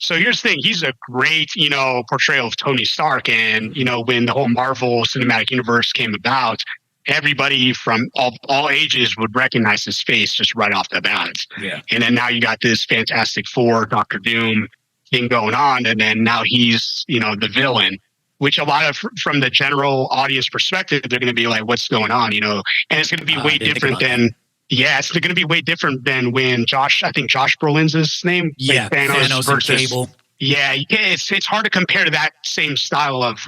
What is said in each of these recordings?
So here's the thing. He's a great, portrayal of Tony Stark. And, when the whole Marvel Cinematic Universe came about, everybody from all ages would recognize his face just right off the bat. Yeah. And then now you got this Fantastic Four, Doctor Doom thing going on. And then now he's, the villain, which a lot of, from the general audience perspective, they're going to be like, what's going on, and it's going to be way different than, it's going to be way different than when Josh Brolin's his name. Yeah. Thanos versus Cable. Yeah, it's hard to compare to that same style of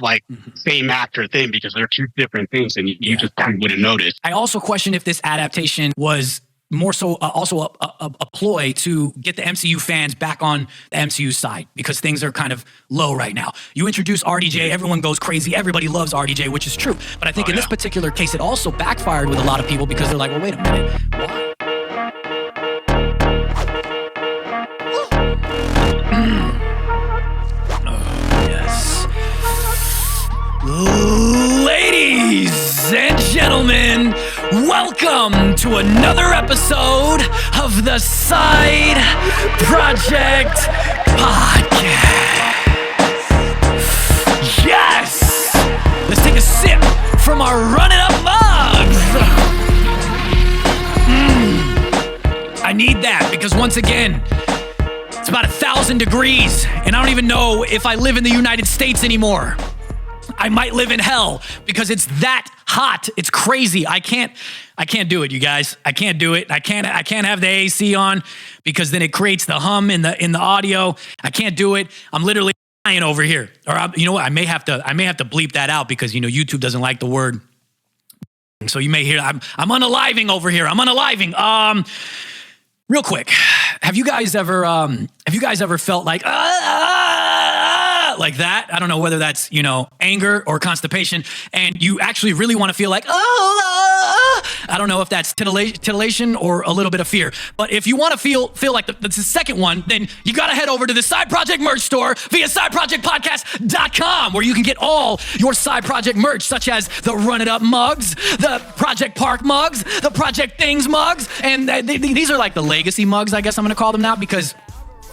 same actor thing because they're two different things and you just wouldn't notice. I also question if this adaptation was more so also a ploy to get the MCU fans back on the MCU side because things are kind of low right now. You introduce RDJ, everyone goes crazy, everybody loves RDJ, which is true. But I think in this particular case, it also backfired with a lot of people because they're like, well, wait a minute, why? Ladies and gentlemen, welcome to another episode of the Side Projekt Podcast. Yes! Let's take a sip from our Run It Up mugs. I need that because once again, it's about 1,000 degrees and I don't even know if I live in the United States anymore. I might live in hell because it's that hot. It's crazy. I can't do it, you guys. I can't do it. I can't have the AC on because then it creates the hum in the audio. I can't do it. I'm literally dying over here. Or you know what? I may have to bleep that out because YouTube doesn't like the word. So you may hear I'm unaliving over here. I'm unaliving. Real quick, have you guys ever felt like that? I don't know whether that's, anger or constipation, and you actually really want to feel like, I don't know if that's titillation or a little bit of fear. But if you want to feel like that's the second one, then you got to head over to the Side Projekt merch store via sideprojectpodcast.com, where you can get all your Side Projekt merch, such as the Run It Up mugs, the Project Park mugs, the Project Things mugs, and these are like the legacy mugs, I guess I'm going to call them now, because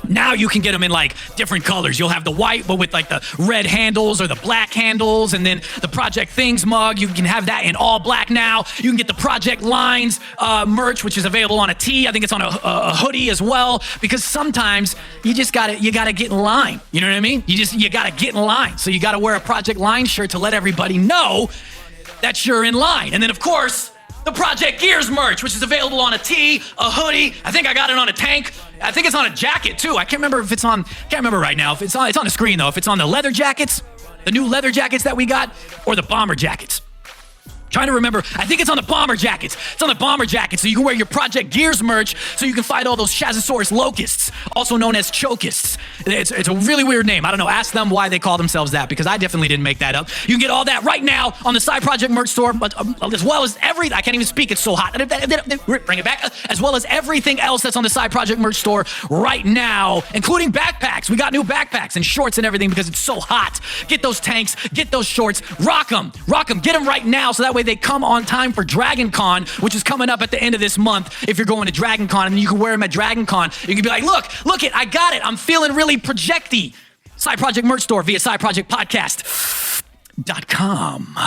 now you can get them in different colors. You'll have the white, but with the red handles or the black handles, and then the Project Things mug. You can have that in all black now. You can get the Project Lines merch, which is available on a tee. I think it's on a hoodie as well, because sometimes you gotta get in line. You know what I mean? You gotta get in line. So you gotta wear a Project Line shirt to let everybody know that you're in line. And then of course, the Project Gears merch, which is available on a tee, a hoodie. I think I got it on a tank. I think it's on a jacket too. I can't remember right now. If it's on the screen though. If it's on the leather jackets, the new leather jackets that we got, or the bomber jackets. Trying to remember, I think it's on the bomber jackets. It's on the bomber jackets, so you can wear your Project Gears merch, so you can fight all those Shazosaurus locusts, also known as chokists. It's a really weird name. I don't know. Ask them why they call themselves that, because I definitely didn't make that up. You can get all that right now on the Side Projekt merch store, but as well as I can't even speak. It's so hot. Bring it back. As well as everything else that's on the Side Projekt merch store right now, including backpacks. We got new backpacks and shorts and everything because it's so hot. Get those tanks. Get those shorts. Rock them. Get them right now, so that way they come on time for Dragon Con, which is coming up at the end of this month. If you're going to Dragon Con, and you can wear them at Dragon Con, you can be like, look it, I got it. I'm feeling really projecty. Side Projekt merch store via sideprojectpodcast.com.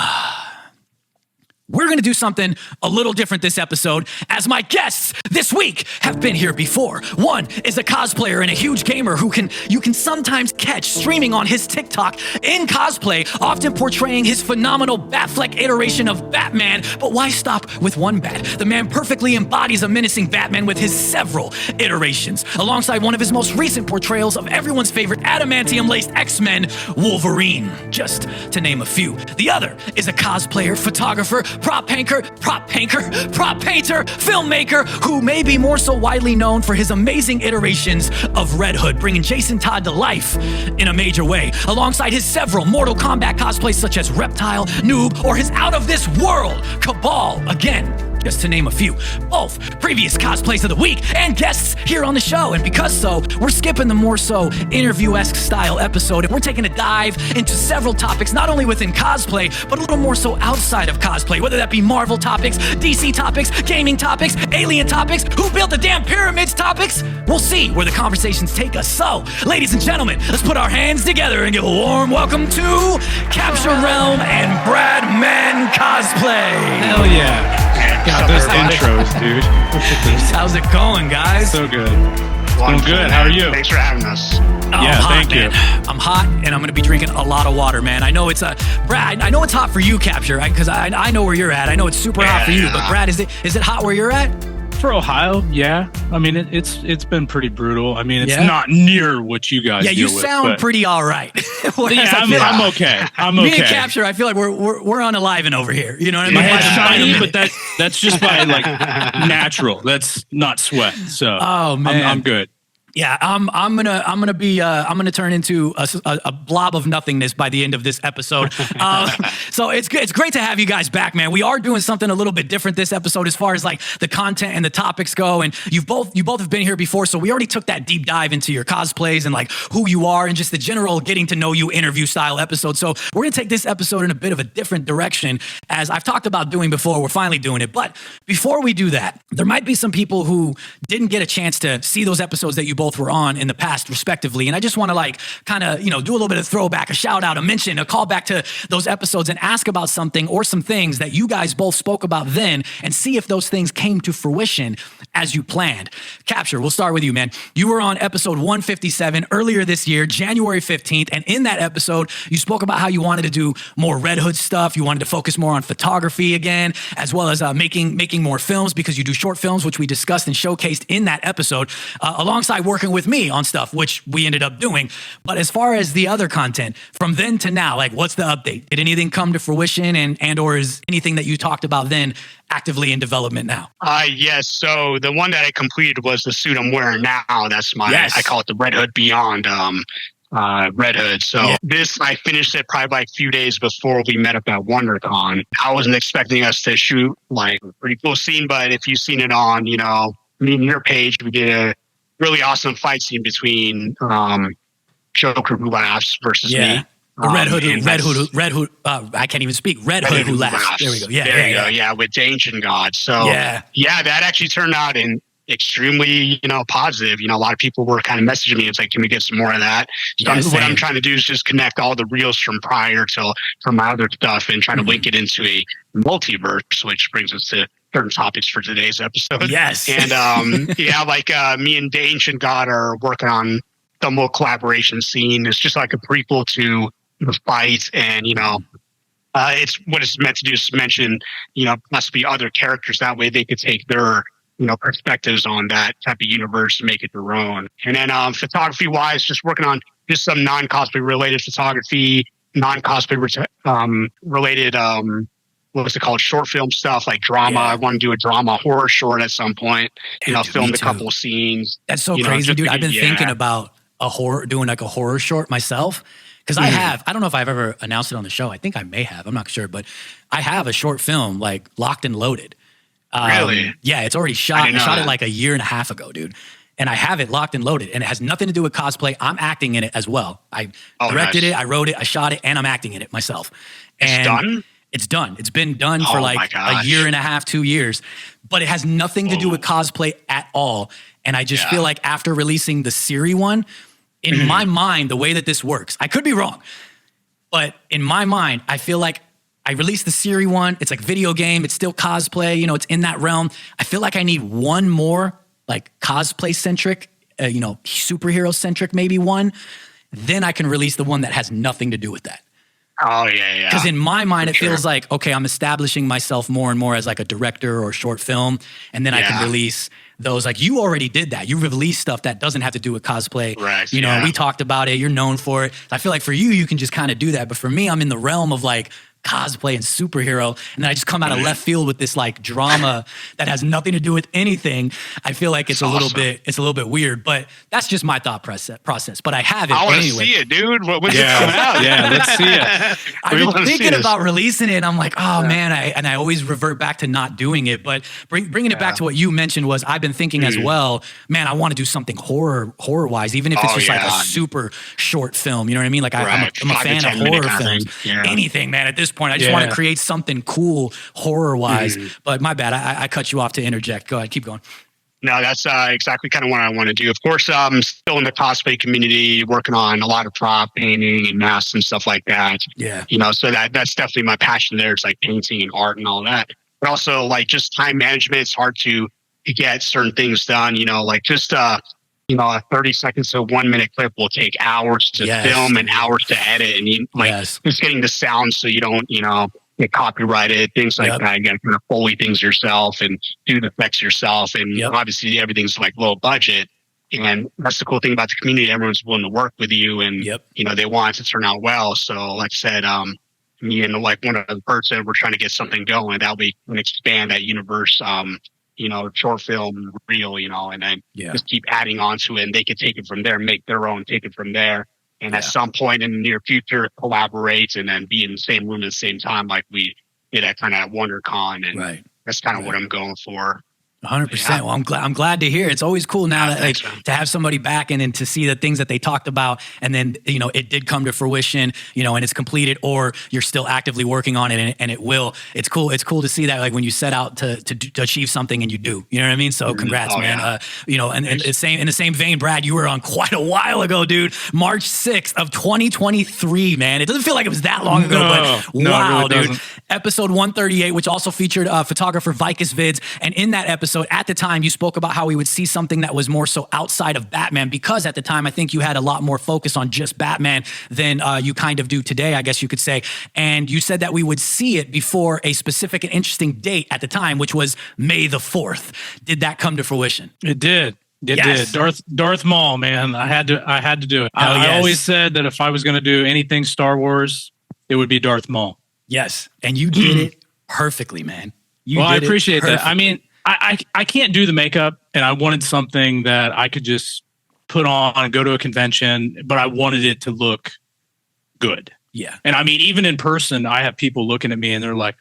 We're going to do something a little different this episode, as my guests this week have been here before. One is a cosplayer and a huge gamer who you can sometimes catch streaming on his TikTok in cosplay, often portraying his phenomenal Batfleck iteration of Batman. But why stop with one bat? The man perfectly embodies a menacing Batman with his several iterations, alongside one of his most recent portrayals of everyone's favorite adamantium-laced X-Men, Wolverine, just to name a few. The other is a cosplayer, photographer, prop painter, filmmaker, who may be more so widely known for his amazing iterations of Red Hood, bringing Jason Todd to life in a major way, alongside his several Mortal Kombat cosplays such as Reptile, Noob, or his out-of-this-world Cabal. Again, just to name a few. Both previous cosplays of the week and guests here on the show. And because so, we're skipping the more so interview-esque style episode. And we're taking a dive into several topics, not only within cosplay, but a little more so outside of cosplay, whether that be Marvel topics, DC topics, gaming topics, alien topics, who built the damn pyramids topics. We'll see where the conversations take us. So, ladies and gentlemen, let's put our hands together and give a warm welcome to Capture Realm and Brad Man Cosplay. Hell yeah. God, those intros, dude. How's it going, guys? So good. Well, good. How are you? Thanks for having us. Thank you. I'm hot, and I'm going to be drinking a lot of water, man. I know it's Brad. I know it's hot for you, Capture, because I know where you're at. I know it's super hot for you, but Brad, is it hot where you're at? For Ohio, yeah. I mean, it's been pretty brutal. I mean, it's not near what you guys. Yeah, you sound pretty all right. I'm okay. Me and Capture, I feel like we're unaliving over here. You know what I mean? My head's shiny, but that's just by like natural. That's not sweat. So oh man, I'm good. Yeah, I'm gonna turn into a blob of nothingness by the end of this episode. So it's great to have you guys back, man. We are doing something a little bit different this episode as far as like the content and the topics go. And you both have been here before, so we already took that deep dive into your cosplays and like who you are and just the general getting to know you interview style episode. So we're gonna take this episode in a bit of a different direction, as I've talked about doing before. We're finally doing it, but before we do that, there might be some people who didn't get a chance to see those episodes that you both were on in the past, respectively. And I just want to like kind of, do a little bit of throwback, a shout out, a mention, a call back to those episodes and ask about something or some things that you guys both spoke about then and see if those things came to fruition as you planned. Capture, we'll start with you, man. You were on episode 157 earlier this year, January 15th. And in that episode, you spoke about how you wanted to do more Red Hood stuff. You wanted to focus more on photography again, as well as making more films, because you do short films, which we discussed and showcased in that episode, alongside working with me on stuff, which we ended up doing. But as far as the other content, from then to now, like, what's the update? Did anything come to fruition, and or is anything that you talked about then actively in development now? Yes. So the one that I completed was the suit I'm wearing now. That's I call it the Red Hood Beyond Red Hood. So this, I finished it probably like a few days before we met up at WonderCon. I wasn't expecting us to shoot like a pretty cool scene, but if you've seen it on, me and your page, we did a really awesome fight scene between Joker who laughs versus me. Red Hood. I can't even speak. Red Hood who laughs. There we go. Yeah, with the Ancient God. So that actually turned out extremely, positive. A lot of people were kind of messaging me. It's like, can we get some more of that? So what I'm trying to do is just connect all the reels from prior from my other stuff and try to link it into a multiverse, which brings us to certain topics for today's episode. Yes. And me and the Ancient God are working on some little collaboration scene. It's just like a prequel to the fight, and it's what it's meant to do is mention must be other characters, that way they could take their perspectives on that type of universe and make it their own. And then photography wise, just working on just some non-cosplay related photography, non-cosplay related what's it called, short film stuff like drama. I want to do a drama horror short at some point, filmed a couple of scenes. That's so crazy, dude. I've been thinking about doing like a horror short myself. Because I don't know if I've ever announced it on the show. I think I may have. I'm not sure. But I have a short film like locked and loaded. Really? Yeah, it's already shot. I shot it like a year and a half ago, dude. And I have it locked and loaded. And it has nothing to do with cosplay. I'm acting in it as well. I directed it, I wrote it, I shot it, and I'm acting in it myself. It's done? It's done. It's been done for like a year and a half, 2 years. But it has nothing to do with cosplay at all. And I just feel like after releasing the Siri one, in my mind, the way that this works, I could be wrong, but in my mind, I feel like I released the Siri one. It's like video game. It's still cosplay. It's in that realm. I feel like I need one more like cosplay centric, superhero centric, maybe one. Then I can release the one that has nothing to do with that. Oh, yeah. Because in my mind, it feels like, okay, I'm establishing myself more and more as like a director or short film. And then I can release those. Like, you already did that. You released stuff that doesn't have to do with cosplay. Right. We talked about it. You're known for it. I feel like for you, you can just kind of do that. But for me, I'm in the realm of like cosplay and superhero, and then I just come out of left field with this like drama that has nothing to do with anything. I feel like it's a little bit weird, but that's just my thought process. But I have it. I want to anyway. see it, dude. When's it coming out? Yeah, let's see it. I've been thinking about releasing it. And I'm like, oh man, I always revert back to not doing it. But bringing it back to what you mentioned was I've been thinking as well. Man, I want to do something horror wise, even if it's just like a super short film. You know what I mean? Like I'm a fan of horror films. Anything, man. At this point, I just want to create something cool horror wise. But my bad, I cut you off to interject. Go ahead, keep going. No, that's exactly kind of what I want to do. Of course, I'm still in the cosplay community, working on a lot of prop painting and masks and stuff like that. Yeah. You know, so that's definitely my passion there. It's like painting and art and all that. But also like just time management. It's hard to get certain things done, you know, like just, you know, a 30 seconds to 1 minute clip will take hours to film and hours to edit. And you, like just getting the sound so you don't, you know, get copyrighted, things like that. You got to kind of Foley things yourself and do the effects yourself. And obviously everything's like low budget. And that's the cool thing about the community. Everyone's willing to work with you and, you know, they want it to turn out well. So like I said, me and like one of the person, we're trying to get something going that we can expand that universe, you know, short film reel, you know, and then just keep adding on to it and they can take it from there, make their own, take it from there. And at some point in the near future, collaborate and then be in the same room at the same time, like we did at kind of WonderCon. And that's kind of what I'm going for. 100%. Well, I'm glad to hear. It's always cool now that, like, to have somebody back and to see the things that they talked about, and then you know it did come to fruition, you know, and it's completed, or you're still actively working on it, and it will. It's cool. It's cool to see that, like when you set out to achieve something and you do. You know what I mean? So congrats, man. You know, and in the same vein, Brad, you were on quite a while ago, dude. March 6th of 2023, man. It doesn't feel like it was that long ago, but wow, really dude. Episode 138, which also featured photographer Vicus Vids, and in that episode. At the time, you spoke about how we would see something that was more so outside of Batman, because at the time, I think you had a lot more focus on just Batman than you kind of do today, I guess you could say. And you said that we would see it before a specific and interesting date at the time, which was May the 4th. Did that come to fruition? It did. It did. Darth Maul, man. I had to do it. I always said that if I was going to do anything Star Wars, it would be Darth Maul. Yes. And you did it perfectly, man. I appreciate that. I mean, I can't do the makeup, and I wanted something that I could just put on and go to a convention, but I wanted it to look good. Yeah. And I mean, even in person, I have people looking at me and they're like,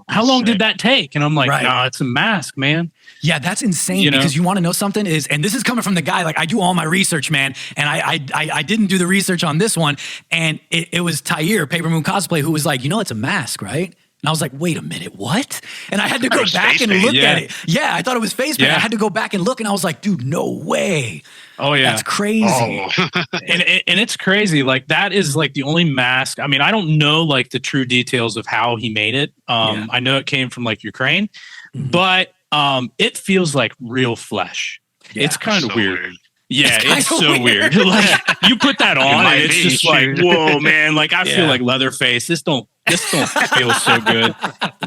how long did that take? And I'm like, no, it's a mask, man. Yeah, that's insane, because you want to know something is, and this is coming from the guy, like I do all my research, man. And I didn't do the research on this one. And it was Tyre, Paper Moon Cosplay, who was like, you know, it's a mask, right? And I was like, wait a minute, what? And I had to go back and look at it. Yeah, I thought it was face paint. I had to go back and look, and I was like, dude, no way. Oh, yeah. That's crazy. And it's crazy. Like, that is like the only mask. I mean, I don't know like the true details of how he made it. I know it came from like Ukraine, but it feels like real flesh. Yeah, it's kind of weird. Yeah, it's so weird. Like, you put that on and it's just like, whoa, man. Like, I feel like Leatherface. This don't feel so good,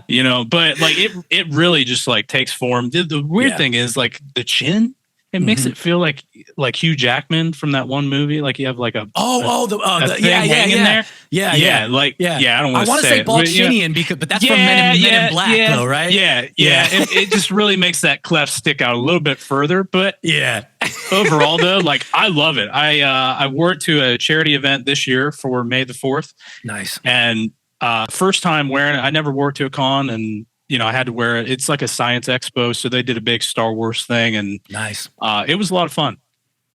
you know. But like, it really just like takes form. The weird thing is like the chin. It makes it feel like Hugh Jackman from that one movie. Like you have like a thing hanging there. Yeah. I don't want to say. I want to say Balchinian but that's from Men in Black, though, right? Yeah. It just really makes that cleft stick out a little bit further. But overall, though, like I love it. I wore it to a charity event this year for May the 4th. Nice. And first time wearing it. I never wore it to a con, and you know, I had to wear it. It's like a science expo, so they did a big Star Wars thing, and nice. It was a lot of fun.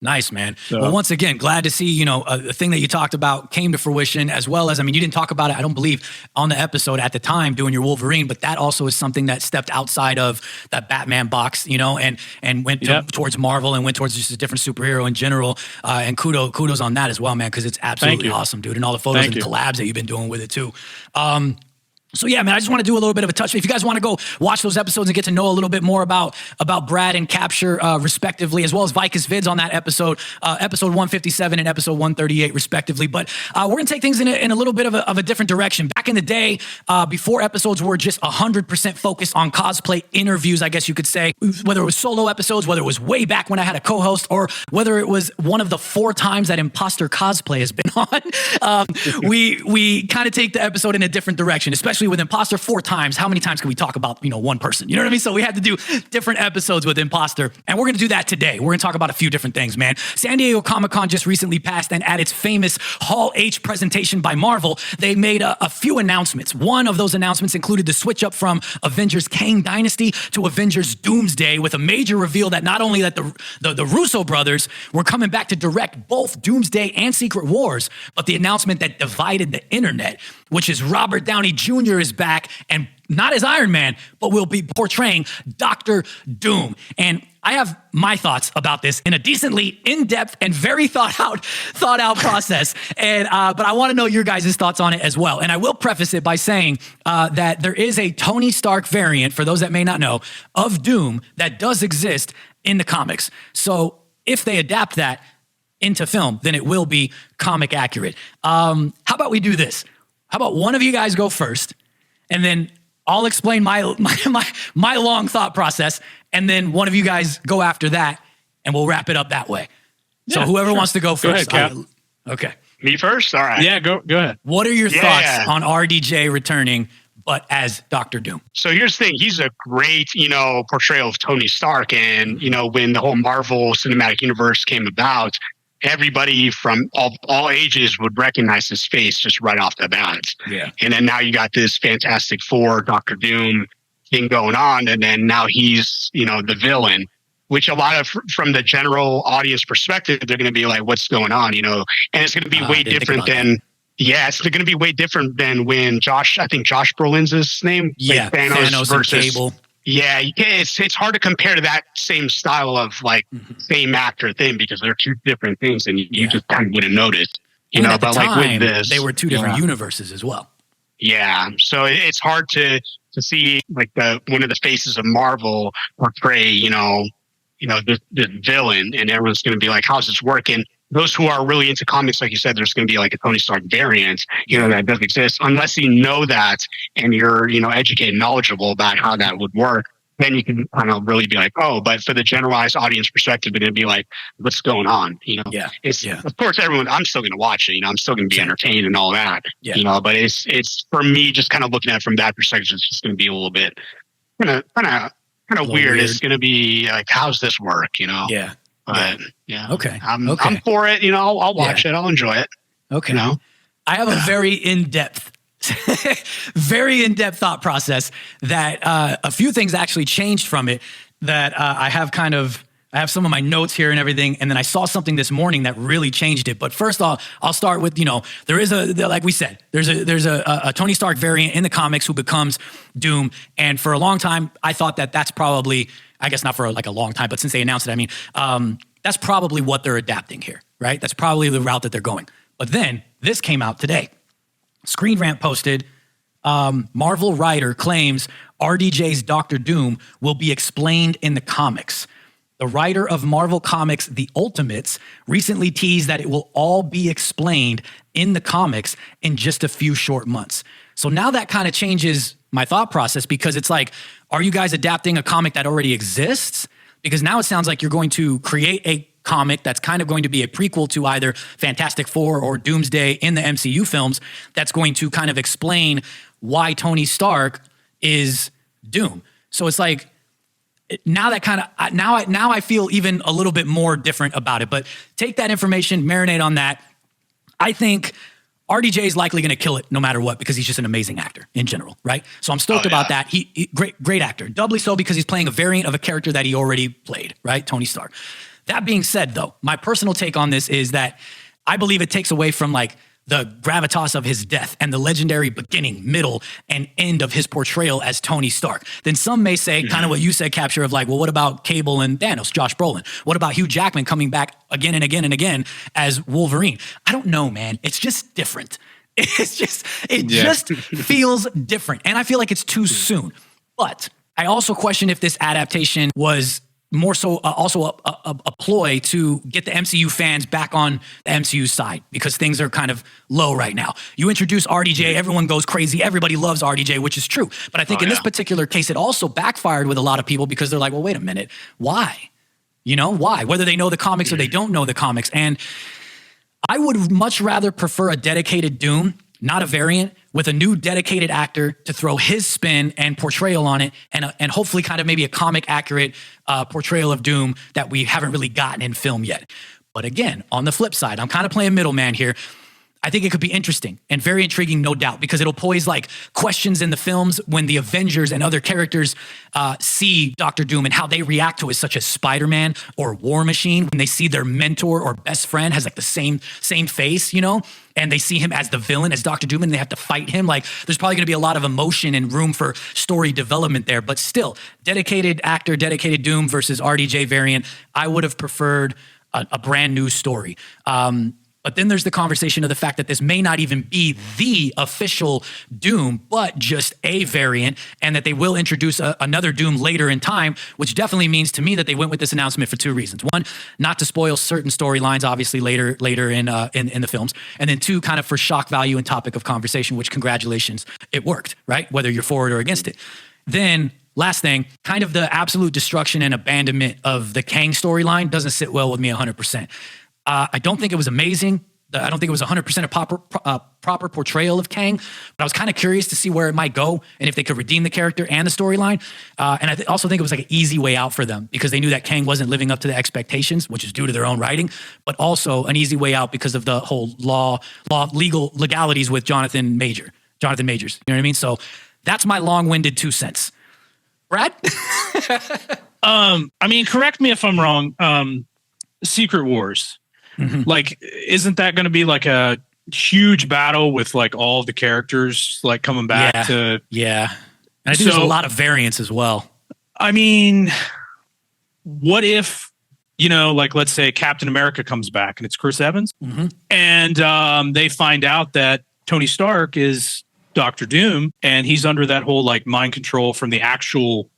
Nice, man. So, well, once again, glad to see, you know, the thing that you talked about came to fruition, as well as, I mean, you didn't talk about it, I don't believe, on the episode at the time doing your Wolverine, but that also is something that stepped outside of that Batman box, you know, and went towards Marvel and went towards just a different superhero in general. And kudos on that as well, man, because it's absolutely awesome, dude. And all the photos and collabs that you've been doing with it too. So yeah, man, I just want to do a little bit of a touch. If you guys want to go watch those episodes and get to know a little bit more about Brad and Capture, respectively, as well as Vicus Vids on that episode 157 and episode 138, respectively. But we're going to take things in a little bit of a different direction. Back in the day, before episodes were just 100% focused on cosplay interviews, I guess you could say, whether it was solo episodes, whether it was way back when I had a co-host, or whether it was one of the 4 times that Imposter Cosplay has been on, we kind of take the episode in a different direction, especially with Imposter 4 times. How many times can we talk about, one person? You know what I mean? So we had to do different episodes with Imposter, and we're going to do that today. We're going to talk about a few different things, man. San Diego Comic-Con just recently passed, and at its famous Hall H presentation by Marvel, they made a few announcements. One of those announcements included the switch up from Avengers Kang Dynasty to Avengers Doomsday, with a major reveal that not only that the Russo brothers were coming back to direct both Doomsday and Secret Wars, but the announcement that divided the internet, which is Robert Downey Jr. is back, and not as Iron Man, but will be portraying Doctor Doom. And I have my thoughts about this in a decently in-depth and very thought out process. And but I want to know your guys' thoughts on it as well. And I will preface it by saying that there is a Tony Stark variant, for those that may not know, of Doom that does exist in the comics. So if they adapt that into film, then it will be comic accurate. How about we do this? How about one of you guys go first, and then I'll explain my long thought process, and then one of you guys go after that, and we'll wrap it up that way. Yeah, so whoever wants to go first. Go ahead, Cap. Okay. Me first? All right. Yeah, go ahead. What are your thoughts on RDJ returning, but as Doctor Doom? So here's the thing. He's a great, portrayal of Tony Stark. And, when the whole Marvel Cinematic Universe came about, everybody from all ages would recognize his face just right off the bat. Yeah. And then now you got this Fantastic Four, Doctor Doom thing going on. And then now he's, the villain, which a lot of from the general audience perspective, they're going to be like, what's going on? And it's going to be way different than, it's going to be way different than when I think Josh Brolin's his name. Yeah. Thanos versus Cable. Yeah, it's hard to compare to that same style of same actor thing, because they're 2 different things, and you just kind of wouldn't notice. But time, with this, they were 2 different universes as well. Yeah, so it's hard to see one of the faces of Marvel portray the villain, and everyone's going to be like, how's this working? Those who are really into comics, like you said, there's going to be like a Tony Stark variant, that doesn't exist. Unless you know that and you're, educated, knowledgeable about how that would work, then you can kind of really be like, oh, but for the generalized audience perspective, it'd be like, what's going on? Of course, I'm still going to watch it. I'm still going to be entertained and all that, but it's for me, just kind of looking at it from that perspective, it's just going to be a little bit kind of weird. It's going to be like, how's this work? Yeah. But okay. I'm for it. I'll watch it. I'll enjoy it. Okay. I have a very in-depth thought process that a few things actually changed from it. That I have some of my notes here and everything, and then I saw something this morning that really changed it. But first I'll start with, there is like we said, there's a Tony Stark variant in the comics who becomes Doom, and for a long time I thought that's probably, I guess not for a long time, but since they announced it, that's probably what they're adapting here, right? That's probably the route that they're going. But then this came out today. Screen Rant posted, Marvel writer claims RDJ's Doctor Doom will be explained in the comics. The writer of Marvel Comics The Ultimates recently teased that it will all be explained in the comics in just a few short months. So now that kind of changes my thought process, because it's like, are you guys adapting a comic that already exists? Because now it sounds like you're going to create a comic that's kind of going to be a prequel to either Fantastic Four or Doomsday in the MCU films, that's going to kind of explain why Tony Stark is Doom. So it's like, now I feel even a little bit more different about it. But take that information, marinate on that. I think RDJ is likely going to kill it no matter what, because he's just an amazing actor in general, right? So I'm stoked about that. He great actor. Doubly so because he's playing a variant of a character that he already played, right? Tony Stark. That being said, though, my personal take on this is that I believe it takes away from the gravitas of his death and the legendary beginning, middle, and end of his portrayal as Tony Stark. Then some may say, kind of what you said, Capture, of well, what about Cable and Thanos, Josh Brolin? What about Hugh Jackman coming back again and again and again as Wolverine? I don't know, man. It's just different. It just feels different. And I feel like it's too soon. But I also question if this adaptation was more so also a ploy to get the MCU fans back on the MCU side, because things are kind of low right now. You introduce RDJ, everyone goes crazy. Everybody loves RDJ, which is true. But I think in this particular case, it also backfired with a lot of people because they're like, well, wait a minute. Why? Why? Whether they know the comics or they don't know the comics. And I would much rather prefer a dedicated Doom, not a variant, with a new dedicated actor to throw his spin and portrayal on it, and hopefully kind of maybe a comic accurate portrayal of Doom that we haven't really gotten in film yet. But again, on the flip side, I'm kind of playing middleman here. I think it could be interesting and very intriguing, no doubt, because it'll pose like questions in the films when the Avengers and other characters see Doctor Doom and how they react to it, such as Spider-Man or War Machine, when they see their mentor or best friend has like the same face, and they see him as the villain, as Doctor Doom, and they have to fight him. Like, there's probably going to be a lot of emotion and room for story development there. But still, dedicated actor, dedicated Doom versus RDJ variant, I would have preferred a brand new story. But then there's the conversation of the fact that this may not even be the official Doom, but just a variant, and that they will introduce another Doom later in time, which definitely means to me that they went with this announcement for two reasons. One, not to spoil certain storylines, obviously later in the films, and then two, kind of for shock value and topic of conversation, which congratulations, it worked, right? Whether you're for it or against it. Then last thing, kind of the absolute destruction and abandonment of the Kang storyline doesn't sit well with me 100%. I don't think it was amazing. I don't think it was 100% a proper portrayal of Kang, but I was kind of curious to see where it might go and if they could redeem the character and the storyline. And I also think it was like an easy way out for them because they knew that Kang wasn't living up to the expectations, which is due to their own writing, but also an easy way out because of the whole legal legalities with Jonathan Majors. You know what I mean? So that's my long-winded 2 cents. Brad? Correct me if I'm wrong. Secret Wars. Mm-hmm. Like, isn't that going to be like a huge battle with like all of the characters like coming back to? Yeah. And I think there's a lot of variants as well. I mean, what if, like let's say Captain America comes back and it's Chris Evans and they find out that Tony Stark is Doctor Doom and he's under that whole like mind control from the actual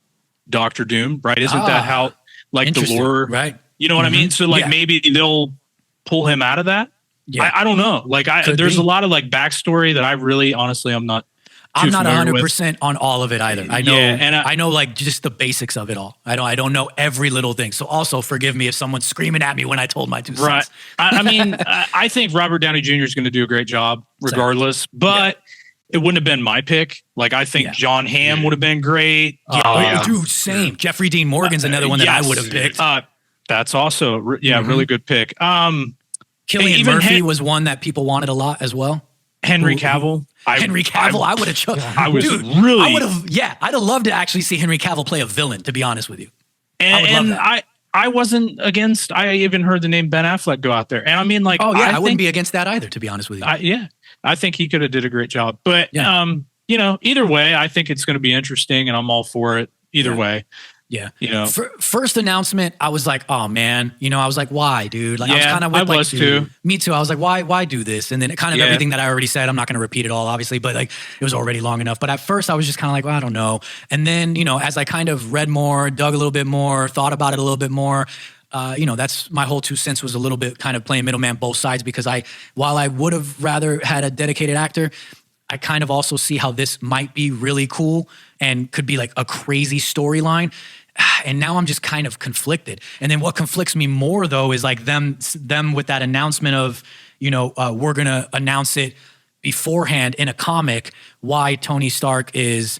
Doctor Doom, right? Isn't that how like the lore, right? You know what I mean? So like maybe they'll pull him out of that. Yeah. I don't know. Like there's a lot of like backstory that I really, honestly, I'm not 100% on all of it either. I know, and I know like just the basics of it all. I don't know every little thing. So also forgive me if someone's screaming at me when I told my 2 cents. Right. I think Robert Downey Jr. is going to do a great job regardless, but it wouldn't have been my pick. Like I think John Hamm would have been great. Dude, same. Jeffrey Dean Morgan's another one that I would have picked. That's also, really good pick. Cillian Murphy was one that people wanted a lot as well. Henry Cavill. I would have chosen. I'd have loved to actually see Henry Cavill play a villain, to be honest with you. I wasn't against, I even heard the name Ben Affleck go out there. And I mean, like, I wouldn't be against that either, to be honest with you. I think he could have did a great job. But, either way, I think it's going to be interesting and I'm all for it either way. Yeah. First announcement, I was like, oh man, I was like, why, dude? Like, I was kind of with like, too. Me too. I was like, why do this? And then it kind of everything that I already said, I'm not going to repeat it all, obviously, but like it was already long enough. But at first I was just kind of like, well, I don't know. And then, as I kind of read more, dug a little bit more, thought about it a little bit more, that's my whole 2 cents was a little bit kind of playing middleman both sides because while I would have rather had a dedicated actor, I kind of also see how this might be really cool and could be like a crazy storyline. And now I'm just kind of conflicted. And then what conflicts me more though is like them with that announcement of, we're going to announce it beforehand in a comic why Tony Stark is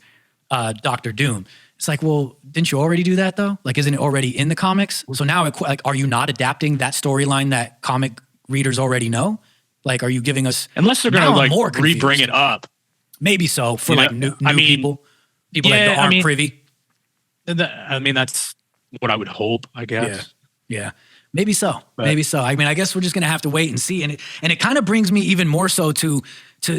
Doctor Doom. It's like, well, didn't you already do that though? Like, isn't it already in the comics? So now, are you not adapting that storyline that comic readers already know? Like, are you giving us unless they're going to like re-bring it up? Maybe so for like new people that aren't privy. That's what I would hope, I guess. Yeah. Maybe so. Maybe so. I mean, I guess we're just going to have to wait and see. And it kind of brings me even more so to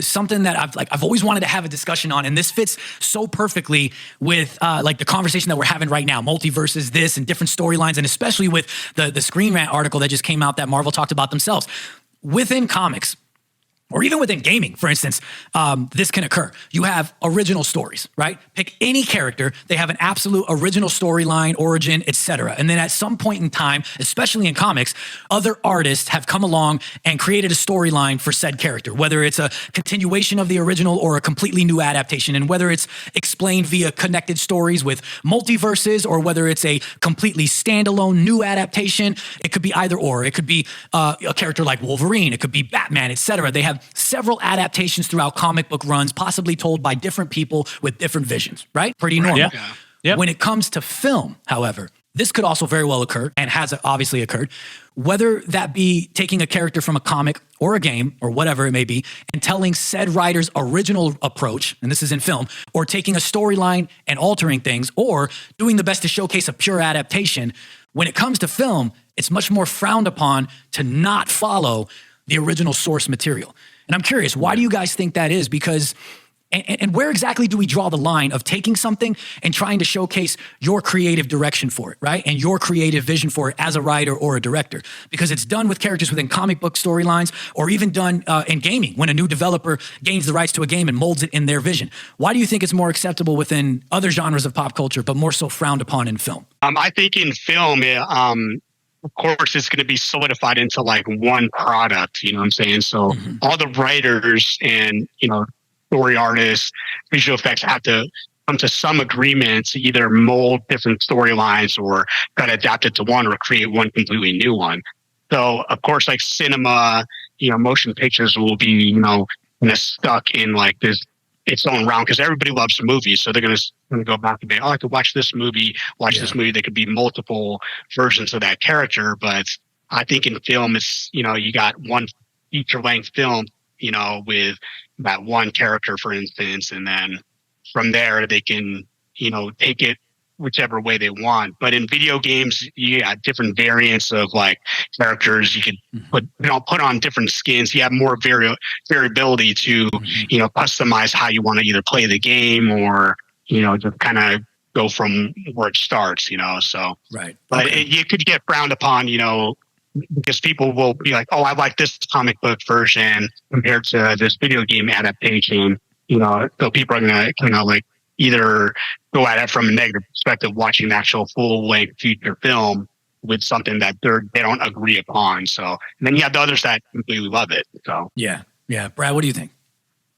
something that I've always wanted to have a discussion on. And this fits so perfectly with like the conversation that we're having right now, multiverses, this and different storylines, and especially with the Screen Rant article that just came out that Marvel talked about themselves. Within comics, or even within gaming, for instance, this can occur. You have original stories, right? Pick any character. They have an absolute original storyline, origin, etc. And then at some point in time, especially in comics, other artists have come along and created a storyline for said character, whether it's a continuation of the original or a completely new adaptation, and whether it's explained via connected stories with multiverses or whether it's a completely standalone new adaptation. It could be either or. It could be a character like Wolverine. It could be Batman, etc. They have several adaptations throughout comic book runs, possibly told by different people with different visions, right? Pretty normal. Yeah. Yep. When it comes to film, however, this could also very well occur and has obviously occurred, whether that be taking a character from a comic or a game or whatever it may be and telling said writer's original approach, and this is in film, or taking a storyline and altering things, or doing the best to showcase a pure adaptation. When it comes to film, it's much more frowned upon to not follow the original source material. And I'm curious, why do you guys think that is? Because, and where exactly do we draw the line of taking something and trying to showcase your creative direction for it, right? And your creative vision for it as a writer or a director? Because it's done with characters within comic book storylines, or even done in gaming when a new developer gains the rights to a game and molds it in their vision. Why do you think it's more acceptable within other genres of pop culture, but more so frowned upon in film? I think in film, of course, it's going to be solidified into like one product, you know what I'm saying? So all the writers and, story artists, visual effects have to come to some agreement to either mold different storylines or try to adapt it to one or create one completely new one. So, of course, like cinema, motion pictures will be, kind of stuck in like its own realm because everybody loves movies. So they're going to go back and be, I could watch this movie, this movie. There could be multiple versions of that character. But I think in film, it's, you got one feature length film, with that one character, for instance. And then from there, they can, take it whichever way they want. But in video games, you got different variants of like characters. You could put on different skins. You have more variability to, customize how you want to either play the game or, just kind of go from where it starts, so. Right. But you could get frowned upon, because people will be like, oh, I like this comic book version compared to this video game adaptation, so people are going to kind of like either go at it from a negative perspective, watching the actual full-length feature film with something that they don't agree upon. So and then you have the others that completely love it. So yeah. Brad, what do you think?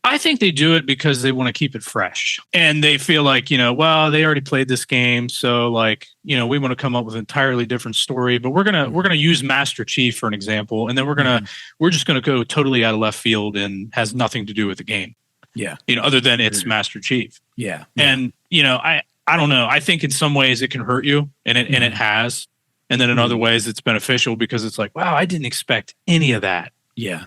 I think they do it because they want to keep it fresh, and they feel like, well, they already played this game, so like, we want to come up with an entirely different story, but we're gonna use Master Chief for an example, and then we're just gonna go totally out of left field and has nothing to do with the game. Yeah, other than it's Master Chief. Yeah. And I don't know. I think in some ways it can hurt you, and it has, and then in other ways it's beneficial because it's like, wow, I didn't expect any of that. Yeah,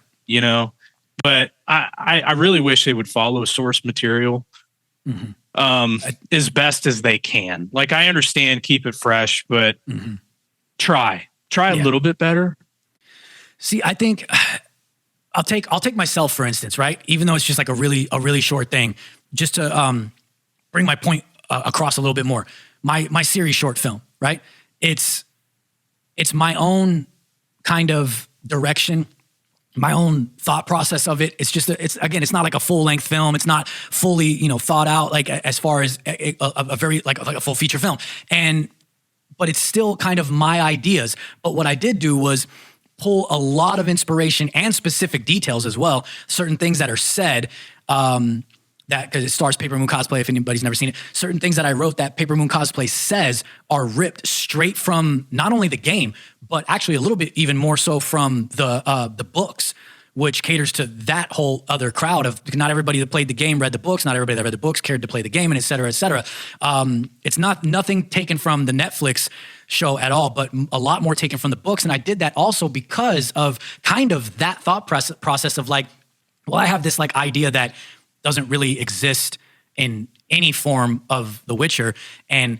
But I really wish they would follow source material as best as they can. Like, I understand, keep it fresh, but try a little bit better. See, I think I'll take myself, for instance, right? Even though it's just like a really short thing, just to bring my point across a little bit more. My series short film, right? It's my own kind of direction, my own thought process of it. It's just, it's not like a full length film. It's not fully, thought out, like as far as a very, like a full feature film. But it's still kind of my ideas. But what I did do was pull a lot of inspiration and specific details as well. Certain things that are said, because it stars Paper Moon Cosplay, if anybody's never seen it. Certain things that I wrote that Paper Moon Cosplay says are ripped straight from not only the game, but actually a little bit even more so from the books, which caters to that whole other crowd of not everybody that played the game read the books, not everybody that read the books cared to play the game, and et cetera, et cetera. It's nothing taken from the Netflix show at all, but a lot more taken from the books. And I did that also because of kind of that thought process of like, well, I have this like idea that doesn't really exist in any form of The Witcher. And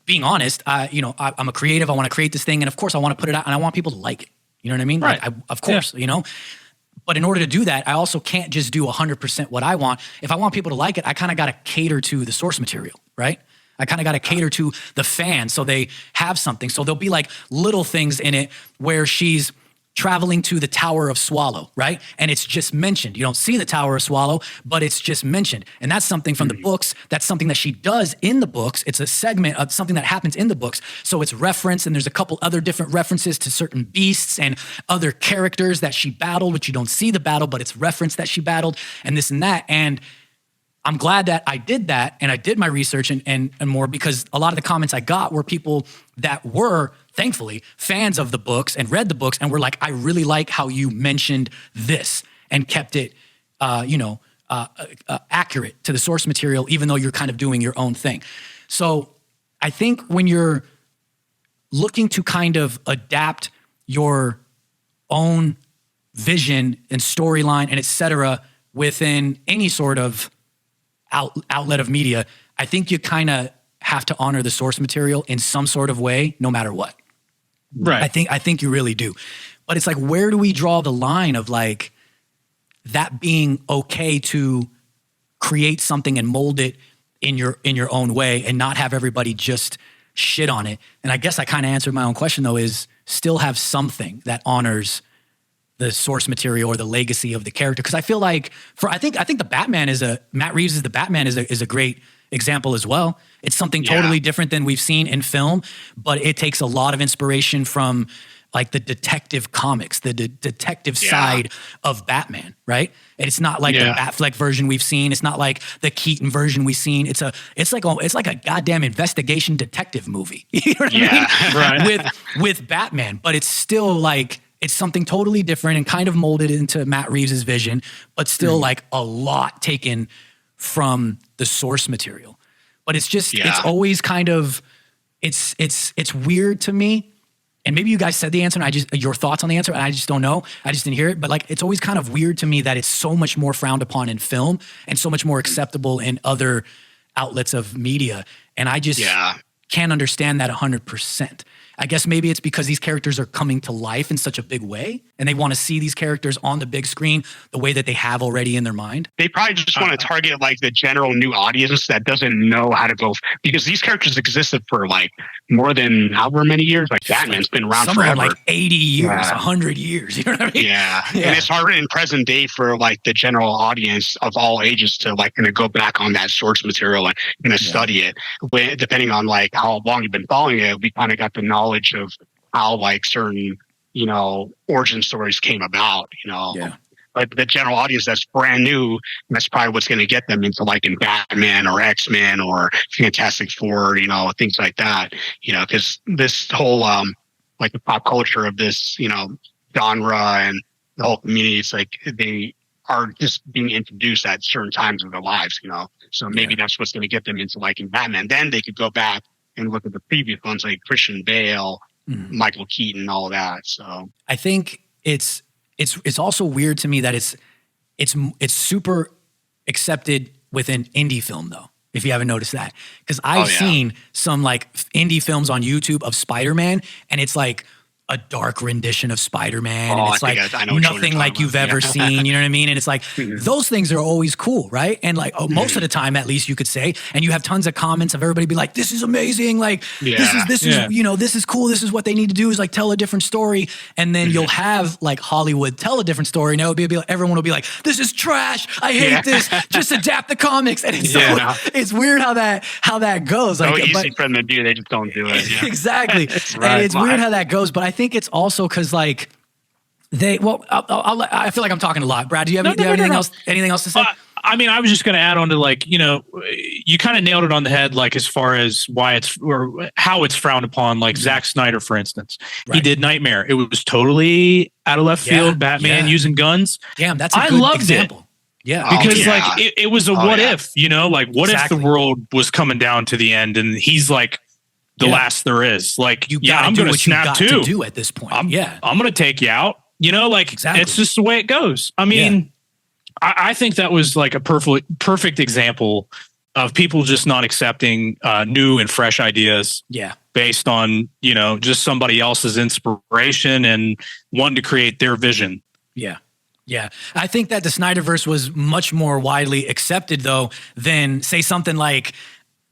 being honest, I'm a creative. I want to create this thing. And of course I want to put it out and I want people to like it. You know what I mean? Right. Like, of course, but in order to do that, I also can't just do 100% what I want. If I want people to like it, I kind of got to cater to the source material, right? I kind of got to cater to the fans so they have something. So there'll be like little things in it where she's traveling to the Tower of Swallow, right? And it's just mentioned. You don't see the Tower of Swallow, but it's just mentioned. And that's something from the books. That's something that she does in the books. It's a segment of something that happens in the books. So it's referenced, and there's a couple other different references to certain beasts and other characters that she battled, which you don't see the battle, but it's referenced that she battled, and this and that. And I'm glad that I did that, and I did my research and more, because a lot of the comments I got were people that were, thankfully, fans of the books and read the books and were like, I really like how you mentioned this and kept it, accurate to the source material, even though you're kind of doing your own thing. So I think when you're looking to kind of adapt your own vision and storyline and et cetera within any sort of outlet of media, I think you kind of have to honor the source material in some sort of way, no matter what. Right. I think you really do. But it's like, where do we draw the line of like that being okay to create something and mold it in your own way and not have everybody just shit on it? And I guess I kind of answered my own question though, is still have something that honors the source material or the legacy of the character. Because I feel like I think the Batman Matt Reeves' The Batman is a great example as well. It's something totally different than we've seen in film, but it takes a lot of inspiration from like the detective comics, the detective side of Batman, right? And it's not like the Batfleck version we've seen. It's not like the Keaton version we've seen. It's like a goddamn investigation detective movie. You know what I mean? Right. With Batman, but it's still like, it's something totally different and kind of molded into Matt Reeves' vision, but still like a lot taken from the source material. But it's just, it's always kind of, it's weird to me. And maybe you guys said the answer and your thoughts on the answer, and I just don't know. I just didn't hear it. But like, it's always kind of weird to me that it's so much more frowned upon in film and so much more acceptable in other outlets of media. And I just can't understand that 100%. I guess maybe it's because these characters are coming to life in such a big way and they want to see these characters on the big screen the way that they have already in their mind. They probably just want to target like the general new audience that doesn't know how to go, because these characters existed for like more than however many years. Like Batman's been around some forever. Of them like 80 years, 100 years. You know what I mean? Yeah. And it's hard in present day for like the general audience of all ages to like going to go back on that source material and going to study it. Depending on like how long you've been following it, we kind of got the knowledge of how like certain, origin stories came about, But the general audience that's brand new, that's probably what's going to get them into like in Batman or X-Men or Fantastic Four, things like that, because this whole, like the pop culture of this, genre and the whole community, it's like they are just being introduced at certain times of their lives, So maybe that's what's going to get them into like in Batman. Then they could go back and look at the previous ones like Christian Bale, Michael Keaton, all of that. So I think it's also weird to me that it's super accepted within indie film though, if you haven't noticed that. Because I've seen some like indie films on YouTube of Spider-Man, and it's like a dark rendition of Spider-Man, and it's like nothing like you've ever seen, you know what I mean? And it's like, those things are always cool, right? And like most of the time, at least you could say, and you have tons of comments of everybody be like, this is amazing, like this is this is cool, this is what they need to do is like tell a different story. And then you'll have like Hollywood tell a different story, and everyone will be like, this is trash, I hate this, just adapt the comics. And it's it's weird how that goes. So like, easy for them to do, they just don't do it. Exactly. And it's weird how that goes, but I think it's also because like I feel like I'm talking a lot. Brad, do you have anything else to say? I mean, I was just going to add on to like, you kind of nailed it on the head, like as far as why it's or how it's frowned upon, like Zack Snyder, for instance, he did Nightmare. It was totally out of left field, Batman using guns. Damn, that's a good example. Yeah. Because like it was a what if, like what if the world was coming down to the end and he's like, the last there is, like, I'm going to snap too. Do at this point. I'm going to take you out. It's just the way it goes. I mean, I think that was like a perfect example of people just not accepting new and fresh ideas. Yeah, based on just somebody else's inspiration and wanting to create their vision. Yeah. Yeah, I think that the Snyderverse was much more widely accepted though than say something like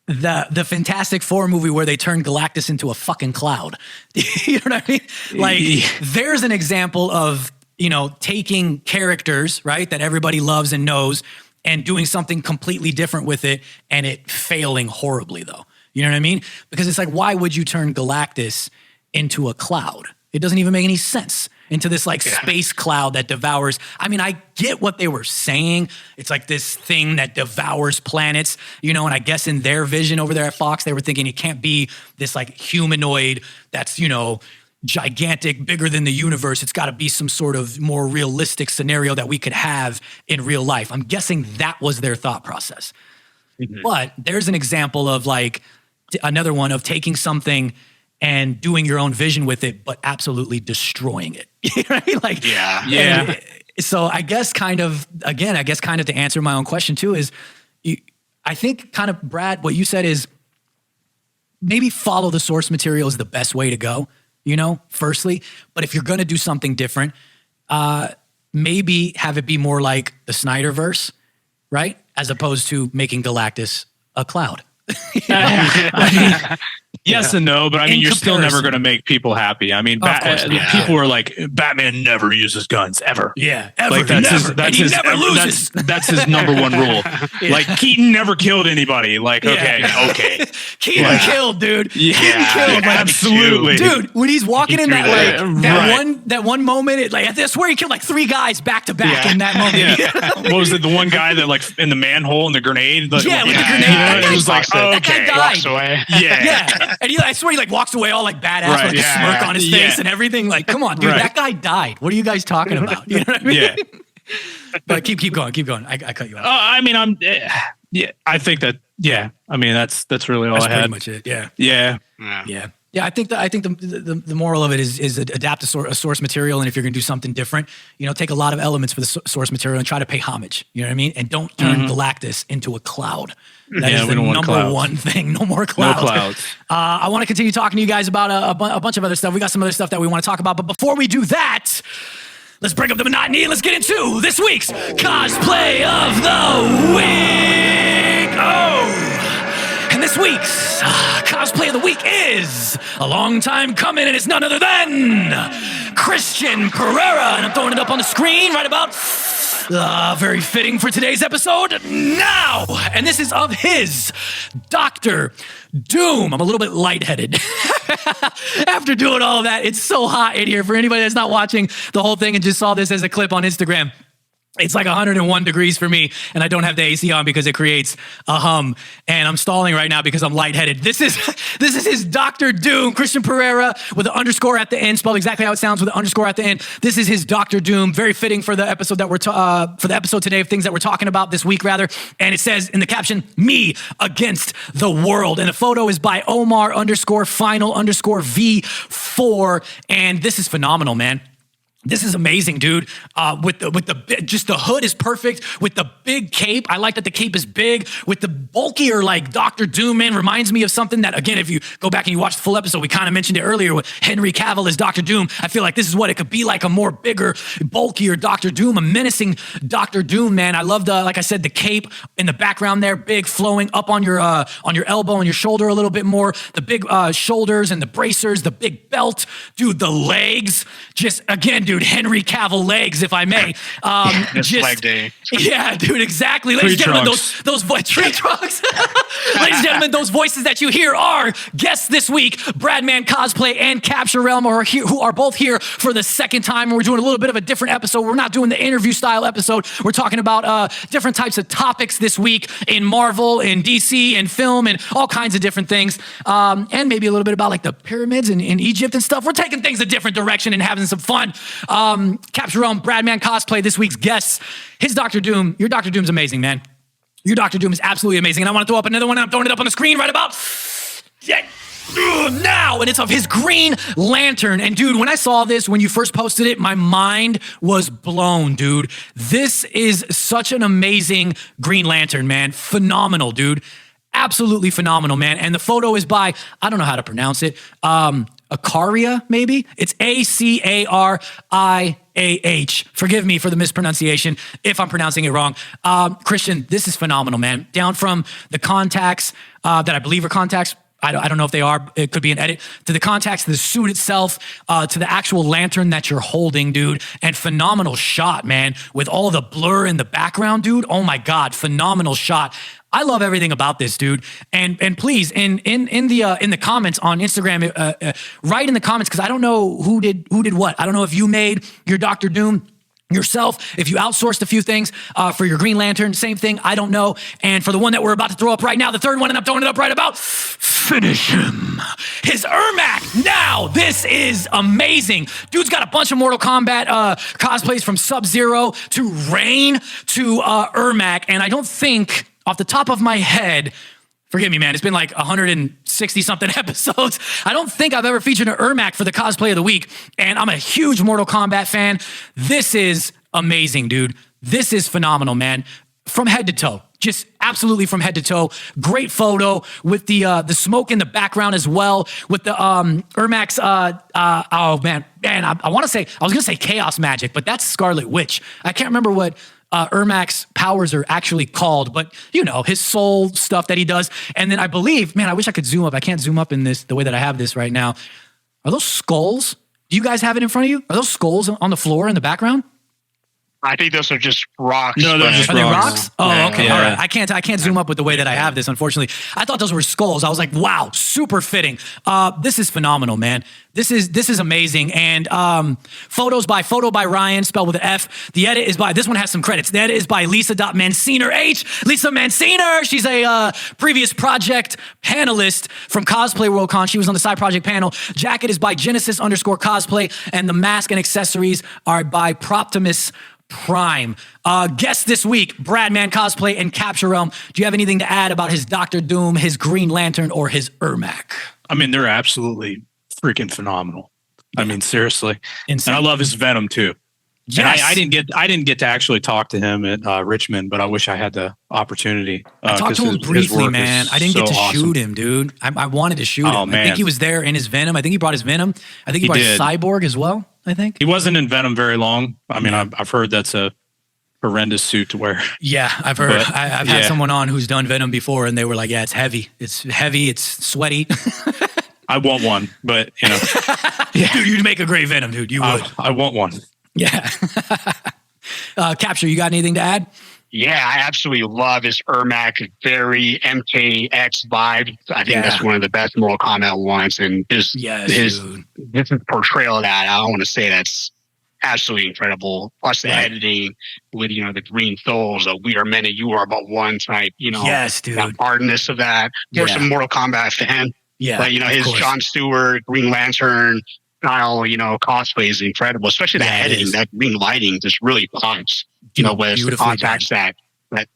the Fantastic Four movie where they turned Galactus into a fucking cloud. You know what I mean? Like, there's an example of, you know, taking characters, right, that everybody loves and knows and doing something completely different with it and it failing horribly, though. You know what I mean? Because it's like, why would you turn Galactus into a cloud? It doesn't even make any sense. Into this like space cloud that devours. I mean, I get what they were saying. It's like this thing that devours planets, you know, and I guess in their vision over there at Fox, they were thinking it can't be this like humanoid that's, you know, gigantic, bigger than the universe. It's got to be some sort of more realistic scenario that we could have in real life. I'm guessing that was their thought process. Mm-hmm. But there's an example of like another one of taking something and doing your own vision with it, but absolutely destroying it. Right? Like, yeah. So I guess kind of to answer my own question too is, I think kind of, Brad, what you said is maybe follow the source material is the best way to go, you know, firstly. But if you're going to do something different, maybe have it be more like the Snyderverse, right? As opposed to making Galactus a cloud. Yes and no, but I mean, you're still never going to make people happy. I mean, people are like, Batman never uses guns ever. Yeah, ever. Like that's his number one rule. Yeah. Like Keaton never killed anybody. Like okay, Keaton killed, dude. Yeah, Keaton killed, like, absolutely, dude. When he's walking in that one moment, I swear he killed like 3 guys back to back in that moment. Yeah. What was it? The one guy that like in the manhole and the grenade. Like, with the grenade. It was like okay, walks away. Yeah. And I swear he like walks away all like badass with a smirk on his face and everything. Like, come on, dude, that guy died. What are you guys talking about? You know what I mean? Yeah. But keep going. I cut you off. I mean, I think that. Yeah. I mean, that's really all I had. Pretty much it. Yeah. Yeah. Yeah, I think the moral of it is adapt a source material, and if you're going to do something different, you know, take a lot of elements for the source material and try to pay homage. You know what I mean? And don't turn Galactus into a cloud. That is the number one thing. No more clouds. No clouds. I want to continue talking to you guys about a bunch of other stuff. We got some other stuff that we want to talk about, but before we do that, let's break up the monotony and let's get into this week's Cosplay of the Week. And this week's Cosplay of the Week is a long time coming, and it's none other than Christian Pereira. And I'm throwing it up on the screen right about very fitting for today's episode now. And this is of his Dr. Doom. I'm a little bit lightheaded after doing all of that. It's so hot in here. For anybody that's not watching the whole thing and just saw this as a clip on Instagram, it's like 101 degrees for me, and I don't have the AC on because it creates a hum. And I'm stalling right now because I'm lightheaded. This is his Dr. Doom, Christian Pereira, with an underscore at the end, spelled exactly how it sounds with an underscore at the end. This is his Dr. Doom, very fitting for the episode that for the episode today of things that we're talking about this week, rather. And it says in the caption, "Me against the world." And the photo is by Omar underscore final underscore V4, and this is phenomenal, man. This is amazing, dude. With the hood is perfect. With the big cape, I like that the cape is big. With the bulkier, like Dr. Doom, man, reminds me of something that, again, if you go back and you watch the full episode, we kind of mentioned it earlier with Henry Cavill as Dr. Doom. I feel like this is what it could be like, a more bigger, bulkier Dr. Doom, a menacing Dr. Doom, man. I love like I said, the cape in the background there, big, flowing up on your elbow and your shoulder a little bit more. The big shoulders and the bracers, the big belt, dude. The legs, just again, dude. Henry Cavill legs, if I may. Just leg day. Yeah, dude, exactly. Ladies and gentlemen, those tree trunks. Ladies and gentlemen, those voices that you hear are guests this week, Bradman Cosplay and Capture Realm, who are both here for the second time. And we're doing a little bit of a different episode. We're not doing the interview style episode. We're talking about different types of topics this week in Marvel, in DC, in film, and all kinds of different things. And maybe a little bit about like the pyramids in Egypt and stuff. We're taking things a different direction and having some fun. Capture Realm, Bradman Cosplay, this week's guests. His Dr. Doom, your Dr. Doom's amazing, man. Your Dr. Doom is absolutely amazing. And I want to throw up another one. I'm throwing it up on the screen right about now. And it's of his Green Lantern. And dude, when I saw this, when you first posted it, my mind was blown, dude. This is such an amazing Green Lantern, man. Phenomenal, dude. Absolutely phenomenal, man. And the photo is by, I don't know how to pronounce it, Acaria, maybe? It's Acariah. Forgive me for the mispronunciation if I'm pronouncing it wrong. Christian, this is phenomenal, man. Down from the contacts that I believe are contacts. I don't know if they are. It could be an edit. To the contacts, to the suit itself, to the actual lantern that you're holding, dude. And phenomenal shot, man. With all the blur in the background, dude. Oh my God, phenomenal shot. I love everything about this, dude. And please, in the comments on Instagram, write in the comments, because I don't know who did what. I don't know if you made your Dr. Doom yourself, if you outsourced a few things for your Green Lantern, same thing, I don't know. And for the one that we're about to throw up right now, the third one, and I'm throwing it up right about, finish him. His Ermac now. This is amazing. Dude's got a bunch of Mortal Kombat cosplays, from Sub-Zero to Rain to Ermac, and I don't think, off the top of my head, forgive me, man, it's been like 160 something episodes. I don't think I've ever featured an Ermac for the cosplay of the week. And I'm a huge Mortal Kombat fan. This is amazing, dude. This is phenomenal, man. From head to toe. Just absolutely from head to toe. Great photo with the smoke in the background as well. With the Ermac's, oh man, I want to say, I was going to say Chaos Magic, but that's Scarlet Witch. I can't remember what Ermac's powers are actually called, but you know, his soul stuff that he does. And then I believe, man, I wish I could zoom up. I can't zoom up in this the way that I have this right now. Are those skulls? Do you guys have it in front of you? Are those skulls on the floor in the background? I think those are just rocks. No, they're just Are they rocks. rocks? Oh, okay. Yeah. All right. I can't zoom up with the way that I have this, unfortunately. I thought those were skulls. I was like, wow, super fitting. This is phenomenal, man. This is amazing. And photo by Ryan, spelled with an F. The edit is by, this one has some credits. The edit is by Lisa.Manciner H. Lisa Manciner. She's a previous Projekt panelist from Cosplay Worldcon. She was on the side project panel. Jacket is by Genesis_cosplay. And the mask and accessories are by Proptimus Prime. Guest this week, Bradman Cosplay and Capture Realm. Do you have anything to add about his Dr. Doom, his Green Lantern, or his Ermac? I mean, they're absolutely freaking phenomenal. I mean, seriously. Insane. And I love his Venom too. Yes. And I didn't get to actually talk to him at Richmond, but I wish I had the opportunity. I talked to him briefly, man. I didn't get to shoot him, dude. I wanted to shoot him. Man. I think he was there in his Venom. I think he brought his Venom. I think he brought his Cyborg as well, I think. He wasn't in Venom very long. I mean, I've heard that's a horrendous suit to wear. Yeah, I've heard. I've had someone on who's done Venom before, and they were like, yeah, it's heavy. It's heavy. It's sweaty. I want one, but you know. Yeah. Dude, you'd make a great Venom, dude. You would. I want one. Yeah. Capture, you got anything to add? Yeah, I absolutely love his Ermac, very MKX vibe. I think that's one of the best Mortal Kombat ones, and his portrayal of that, I want to say that's absolutely incredible. Plus the editing with, you know, the green souls, we are many, you are but one type, you know. Yes, dude. The hardness of that. You're some Mortal Kombat fan. Yeah. But, you know, his John Stewart, Green Lantern style, you know, cosplay is incredible. Especially the editing, that green lighting just really pops, you know, with the contacts, that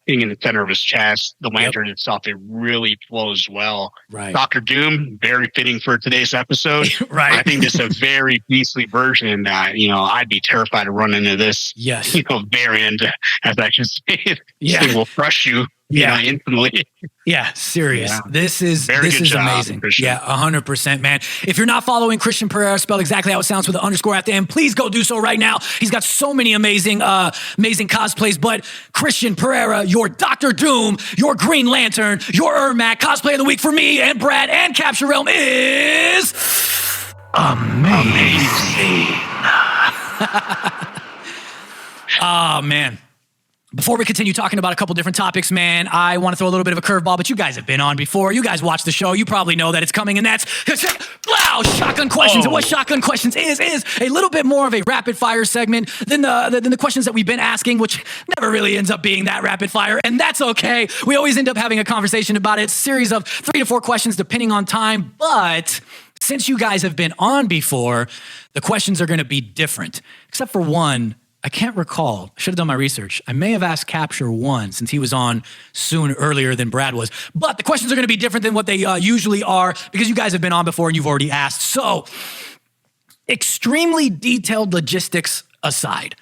thing in the center of his chest, the lantern itself, it really flows well. Right. Dr. Doom, very fitting for today's episode. Right. I think this is a very beastly version that, you know, I'd be terrified to run into this, you know, variant, as I should say. This thing will crush you. You know, instantly. Yeah, serious. Yeah. This is job, amazing. Christian. Yeah, 100%, man. If you're not following Christian Pereira, spelled exactly how it sounds with an underscore at the end, please go do so right now. He's got so many amazing cosplays. But Christian Pereira, your Dr. Doom, your Green Lantern, your Ermac cosplay of the week for me and Brad and Capture Realm is amazing. Oh, man. Before we continue talking about a couple different topics, man, I want to throw a little bit of a curveball, but you guys have been on before. You guys watch the show. You probably know that it's coming, and that's Shotgun Questions. And what Shotgun Questions is a little bit more of a rapid fire segment than the questions that we've been asking, which never really ends up being that rapid fire, and that's okay. We always end up having a conversation about it, series of 3 to 4 questions depending on time, but since you guys have been on before, the questions are going to be different, except for one. I can't recall. I should have done my research. I may have asked Capture one since he was on earlier than Brad was. But the questions are going to be different than what they usually are because you guys have been on before and you've already asked. So, extremely detailed logistics aside,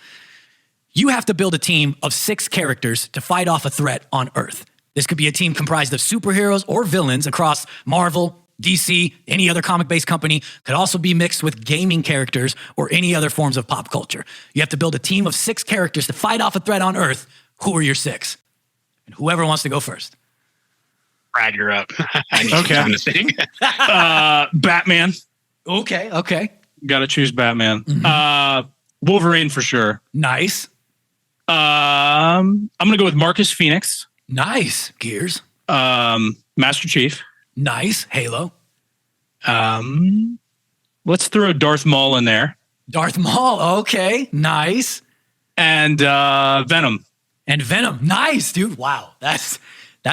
you have to build a team of 6 characters to fight off a threat on Earth. This could be a team comprised of superheroes or villains across Marvel, DC, any other comic-based company, could also be mixed with gaming characters or any other forms of pop culture. You have to build a team of 6 characters to fight off a threat on Earth. Who are your 6? And whoever wants to go first. Brad, you're up. I need some time to think. Batman. Okay. Got to choose Batman. Wolverine for sure. Nice. I'm going to go with Marcus Phoenix. Nice. Gears. Master Chief. Nice. Halo. Let's throw Darth Maul in there. Darth Maul. Okay. Nice. And Venom. And Venom. Nice, dude. Wow. That's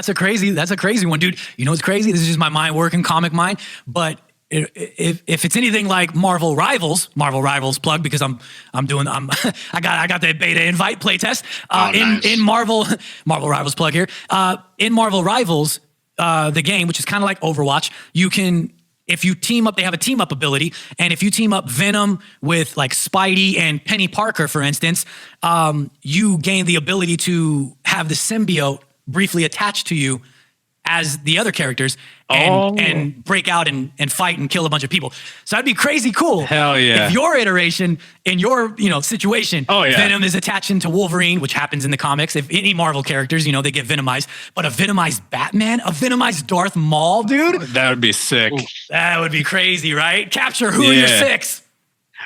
a crazy one, dude. You know what's crazy? This is just my mind working, comic mind. But if it's anything like Marvel Rivals plug, because I got the beta invite playtest in Marvel Rivals plug here. In Marvel Rivals, the game, which is kind of like Overwatch, you can, if you team up, they have a team up ability, and if you team up Venom with like Spidey and Penny Parker, for instance, you gain the ability to have the symbiote briefly attached to you as the other characters and break out and fight and kill a bunch of people. So that'd be crazy cool. Hell yeah. If your iteration in your, situation, Venom is attaching to Wolverine, which happens in the comics. If any Marvel characters, they get venomized, but a venomized Batman, a venomized Darth Maul, dude. That would be sick. Ooh, that would be crazy, right? Capture, who are your 6?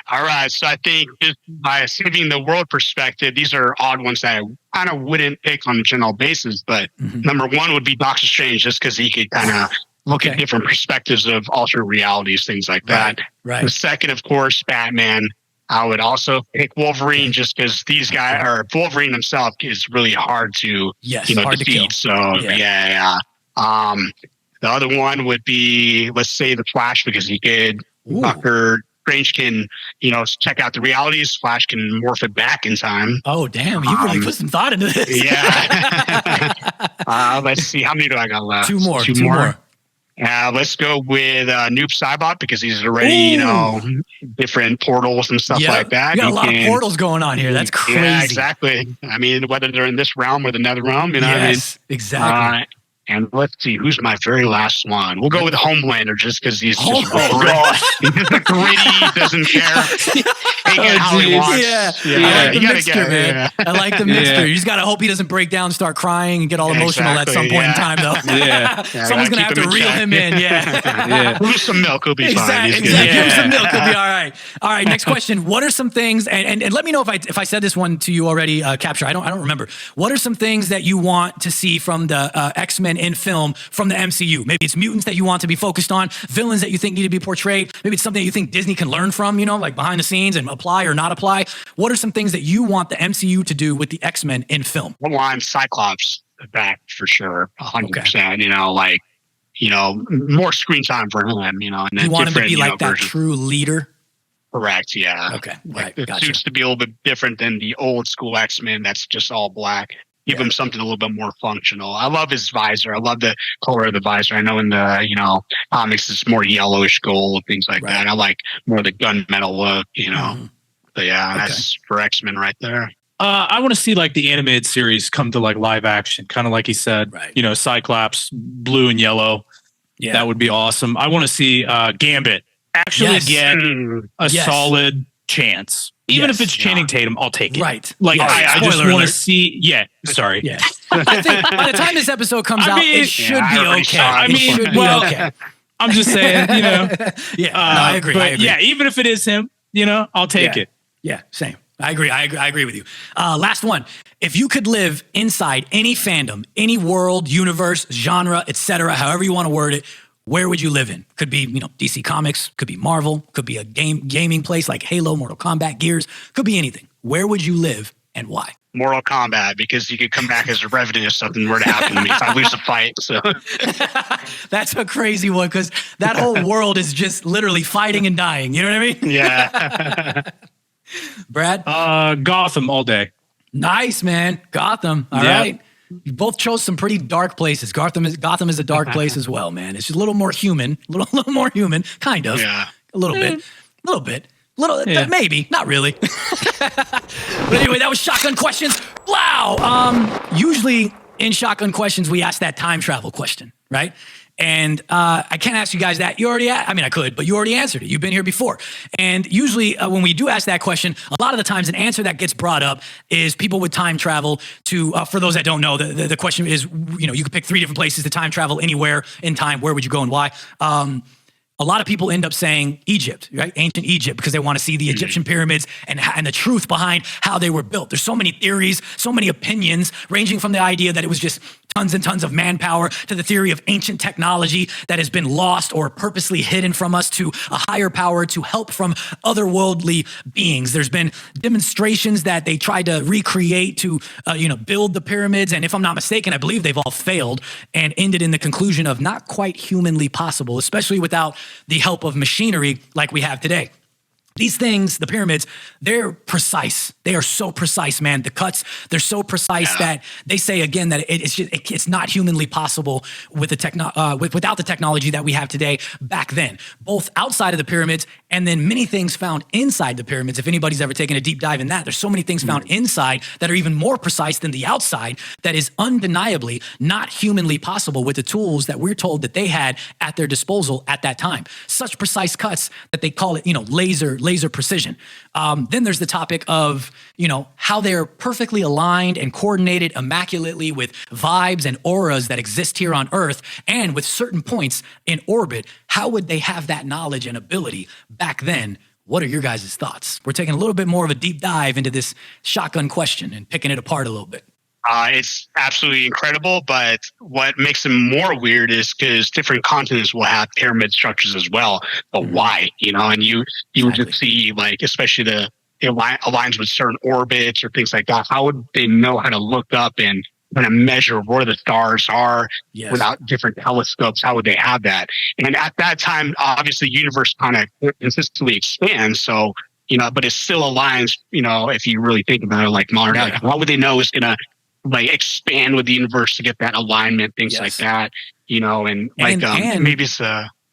All right. So I think just by saving the world perspective, these are odd ones that I kind of wouldn't pick on a general basis. But number 1 would be Doctor Strange, just because he could kind of look at different perspectives of alternate realities, things like that. Right. The second, of course, Batman. I would also pick Wolverine, just because these guys, or Wolverine himself, is really hard to hard defeat. To kill. So the other one would be, let's say, the Flash, because he could Doctor Strange can, check out the realities. Flash can morph it back in time. Oh, damn. You really put some thought into this. Yeah. Let's see. How many do I got left? Two more. Let's go with Noob Saibot, because he's already, different portals and stuff like that. You got a lot of portals going on here. That's crazy. Yeah, exactly. I mean, whether they're in this realm or the nether realm, what I mean? Exactly. And let's see, who's my very last one? We'll go with Homelander, just because he's just gritty, doesn't care. He can how he wants. I like the mixture, man. I like the mixture. You just got to hope he doesn't break down and start crying and get all emotional at some point in time, though. Someone's going to have to reel him in. Lose some milk, he'll be fine. Exactly. Give him some milk, he'll be all right. All right, next question. What are some things, and let me know if I said this one to you already, Capture. I don't remember. What are some things that you want to see from the X-Men in film from the MCU? Maybe it's mutants that you want to be focused on, villains that you think need to be portrayed. Maybe it's something you think Disney can learn from, like behind the scenes and apply or not apply. What are some things that you want the MCU to do with the X-Men in film? Well, I'm Cyclops back for sure, 100%. More screen time for him. And you want him to be like that version. True leader. Correct. Yeah. Okay. Right. It suits to be a little bit different than the old school X-Men. That's just all black. Give him something a little bit more functional. I love his visor. I love the color of the visor. I know in the, comics it's more yellowish gold, things like that. I like more of the gunmetal look, But that's for X-Men right there. I want to see like the animated series come to like live action, kind of like he said, Cyclops, blue and yellow. Yeah. That would be awesome. I want to see Gambit actually get a solid chance. Even if it's Channing Tatum, I'll take it. Right. Like, I just want to see. Yeah. Sorry. Yeah. I think by the time this episode comes out, it should be okay. It should be okay. I'm just saying, I agree. I agree. Yeah, even if it is him, I'll take it. Yeah, same. I agree. I agree with you. Last one. If you could live inside any fandom, any world, universe, genre, etc., however you want to word it, where would you live in? Could be, DC Comics, could be Marvel, could be a gaming place like Halo, Mortal Kombat, Gears, could be anything. Where would you live and why? Mortal Kombat, because you could come back as a revenue if something were to happen to me if I lose a fight. So that's a crazy one, because that whole world is just literally fighting and dying. You know what I mean? Yeah. Brad? Gotham all day. Nice, man. Gotham. All right. You both chose some pretty dark places. Gotham is a dark place as well, man. It's just a little more human, a little more human, kind of. Yeah. A little bit. Maybe, not really. But anyway, that was Shotgun Questions. Wow. Usually in Shotgun Questions, we ask that time travel question, right? And I can't ask you guys that. I could, but you already answered it. You've been here before. And usually when we do ask that question, a lot of the times an answer that gets brought up is people with time travel to, for those that don't know, the question is, you could pick 3 different places to time travel anywhere in time. Where would you go and why? A lot of people end up saying Egypt, right? Ancient Egypt, because they want to see the Egyptian pyramids and the truth behind how they were built. There's so many theories, so many opinions, ranging from the idea that it was just tons and tons of manpower to the theory of ancient technology that has been lost or purposely hidden from us to a higher power to help from otherworldly beings. There's been demonstrations that they tried to recreate to, build the pyramids. And if I'm not mistaken, I believe they've all failed and ended in the conclusion of not quite humanly possible, especially without the help of machinery like we have today. These things, the pyramids, they're precise. They are so precise, man. The cuts, they're so precise that they say again that it's not humanly possible with the without the technology that we have today back then, both outside of the pyramids and then many things found inside the pyramids. If anybody's ever taken a deep dive in that, there's so many things found inside that are even more precise than the outside that is undeniably not humanly possible with the tools that we're told that they had at their disposal at that time. Such precise cuts that they call it, laser precision. Then there's the topic of, how they're perfectly aligned and coordinated immaculately with vibes and auras that exist here on Earth and with certain points in orbit. How would they have that knowledge and ability back then? What are your guys' thoughts? We're taking a little bit more of a deep dive into this shotgun question and picking it apart a little bit. It's absolutely incredible, but what makes them more weird is because different continents will have pyramid structures as well. But why? And you would just see, like, especially it aligns with certain orbits or things like that. How would they know how to look up and kind of measure where the stars are without different telescopes? How would they have that? And at that time, obviously, the universe kind of consistently expands. So, but it still aligns, if you really think about it, like modern, how would they know it's going to expand with the universe to get that alignment, things like that, and maybe it's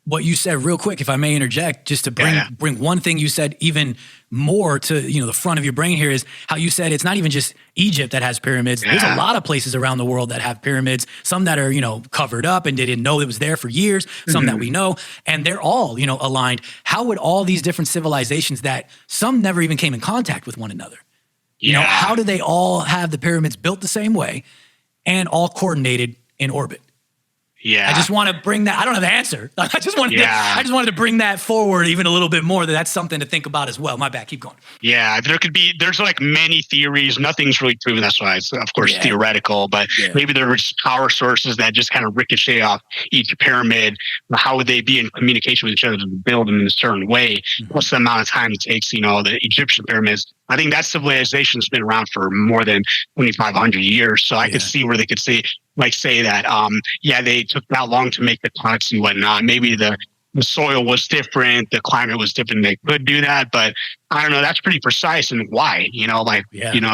what you said real quick, if I may interject, just to bring one thing you said even more to, the front of your brain here is how you said it's not even just Egypt that has pyramids. There's a lot of places around the world that have pyramids, some that are, covered up and they didn't know it was there for years, some that we know, and they're all, aligned. How would all these different civilizations that some never even came in contact with one another? How do they all have the pyramids built the same way and all coordinated in orbit? Yeah. I just want to bring that. I don't have the answer. I just wanted to bring that forward even a little bit more. That's something to think about as well. My bad. Keep going. Yeah. There's like many theories. Nothing's really proven. That's why it's, of course, theoretical, but maybe there were just power sources that just kind of ricochet off each pyramid. How would they be in communication with each other to build them in a certain way? What's the amount of time it takes, the Egyptian pyramids? I think that civilization's been around for more than 2,500 years. So I could see where they could say that, they took that long to make the cuts and whatnot. Maybe the soil was different, the climate was different. They could do that, but I don't know. That's pretty precise. And why?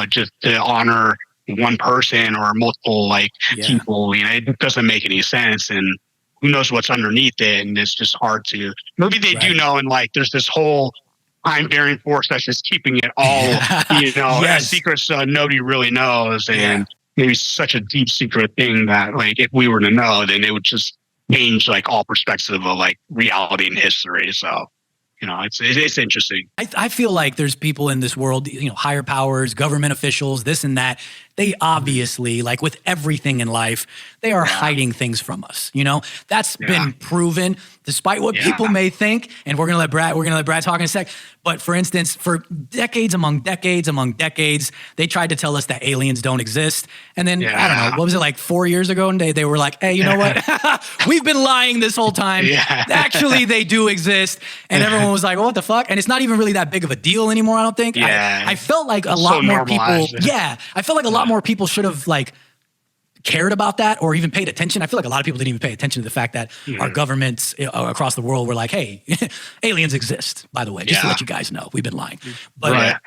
Just to honor one person or multiple people. It doesn't make any sense. And who knows what's underneath it? And it's just hard to. Maybe they do know. And there's this whole time-bearing force that's just keeping it all, as secrets nobody really knows. And maybe such a deep secret thing that if we were to know, then it would just change all perspective of reality and history. So, it's interesting. I feel like there's people in this world, higher powers, government officials, this and that. They obviously, with everything in life, they are hiding things from us. That's been proven, despite what people may think. And we're gonna let Brad talk in a sec. But for instance, for decades among decades, they tried to tell us that aliens don't exist. And then I don't know, what was it 4 years ago? And they were like, hey, you know what? We've been lying this whole time. Actually, they do exist. And everyone was like, well, what the fuck? And it's not even really that big of a deal anymore, I don't think. I felt like a lot more people. I felt like a lot more people should have cared about that or even paid attention. I feel like a lot of people didn't even pay attention to the fact that our governments across the world were like, hey, aliens exist, by the way, just to let you guys know, we've been lying. But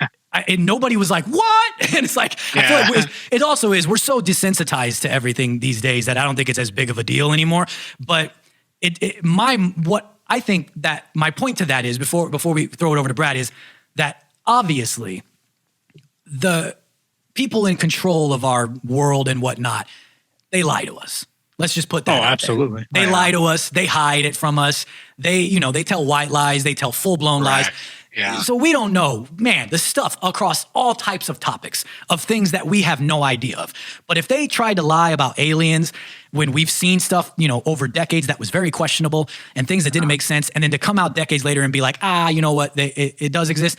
and nobody was like, what? And it's I feel like it also is, we're so desensitized to everything these days that I don't think it's as big of a deal anymore. But I think that my point to that is, before we throw it over to Brad, is that obviously the people in control of our world and whatnot, they lie to us. Let's just put that out there. Absolutely. They lie to us. They hide it from us. They tell white lies. They tell full-blown lies. Yeah. So we don't know, man, the stuff across all types of topics of things that we have no idea of. But if they tried to lie about aliens when we've seen stuff, over decades that was very questionable and things that didn't make sense, and then to come out decades later and be like, you know what, it does exist.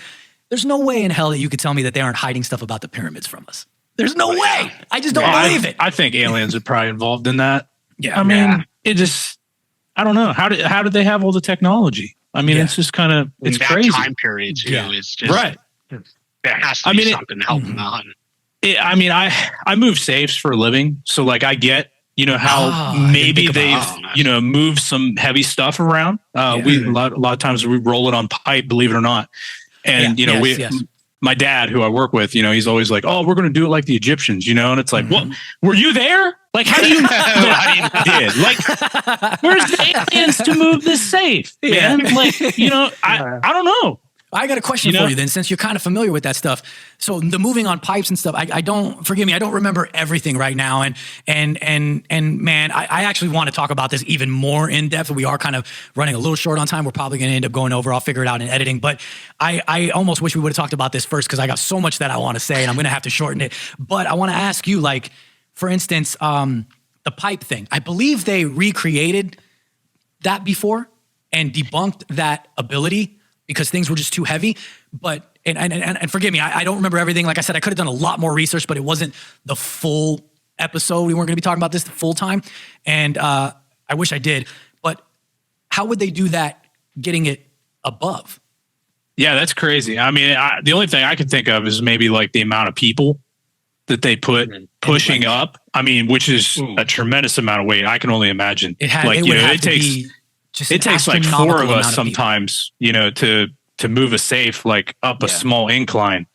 There's no way in hell that you could tell me that they aren't hiding stuff about the pyramids from us. There's no way. I just don't believe it. I think aliens are probably involved in that. Yeah. I mean, I don't know. How did they have all the technology? I mean, it's just kind of, it's that crazy. time period too. Yeah. It's just, Right. There has to be something to help them out. I move safes for a living. So like I get, how maybe they've, moved some heavy stuff around. A lot of times we roll it on pipe, believe it or not. And, my dad, who I work with, he's always like, oh, we're going to do it like the Egyptians, and it's like, what? Were you there? Like, how do you know that he did? Like, where's the aliens to move this safe, man? Like, I don't know. I got a question for you then, since you're kind of familiar with that stuff. So the moving on pipes and stuff, I don't remember everything right now. And man, I actually want to talk about this even more in depth. We are kind of running a little short on time. We're probably going to end up going over. I'll figure it out in editing. But I almost wish we would have talked about this first, because I got so much that I want to say and I'm going to have to shorten it. But I want to ask you, like, for instance, the pipe thing. I believe they recreated that before and debunked that ability, because things were just too heavy. But, and forgive me, I don't remember everything. Like I said, I could have done a lot more research, but it wasn't the full episode. We weren't going to be talking about this the full time. And I wish I did. But how would they do that, getting it above? Yeah, that's crazy. I mean, the only thing I could think of is maybe like the amount of people that they put pushing up. I mean, which is a tremendous amount of weight. I can only imagine. It takes like 4 of us sometimes, to move a safe like up a small incline,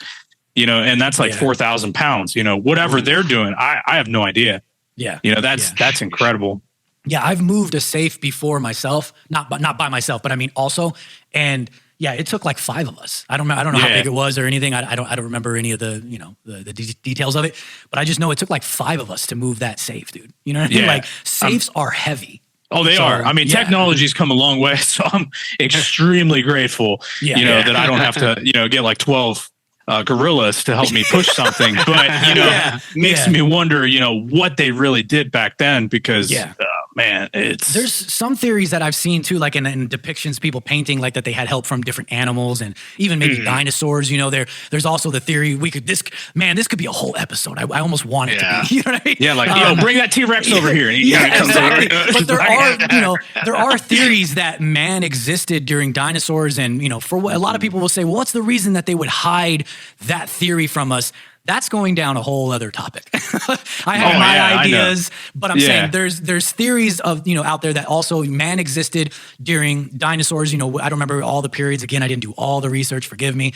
and that's like 4,000 pounds, whatever they're doing. I have no idea. Yeah. That's incredible. Yeah. I've moved a safe before myself, not by myself, but I mean also, and it took like 5 of us. I don't know how big it was or anything. I don't remember any of the, the details of it, but I just know it took like 5 of us to move that safe, dude. You know what I mean? Like safes are heavy. Oh, they are. I mean, technology's come a long way, so I'm extremely grateful, that I don't have to, get like 12 gorillas to help me push something. But, makes me wonder, what they really did back then, because, man, there's some theories that I've seen too, like in depictions, people painting like that they had help from different animals and even maybe dinosaurs. There's also the theory this could be a whole episode. I almost want it to be. You know what I mean? Yeah, like bring that T-Rex over here. And exactly. But there are theories that man existed during dinosaurs, and for what a lot of people will say, well, what's the reason that they would hide that theory from us? That's going down a whole other topic. I have my ideas, but I'm saying there's theories of, out there that also man existed during dinosaurs. I don't remember all the periods. Again, I didn't do all the research. Forgive me.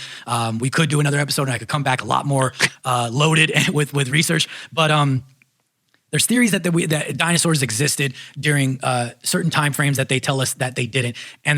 We could do another episode and I could come back a lot more loaded with research. But there's theories that dinosaurs existed during certain time frames that they tell us that they didn't. And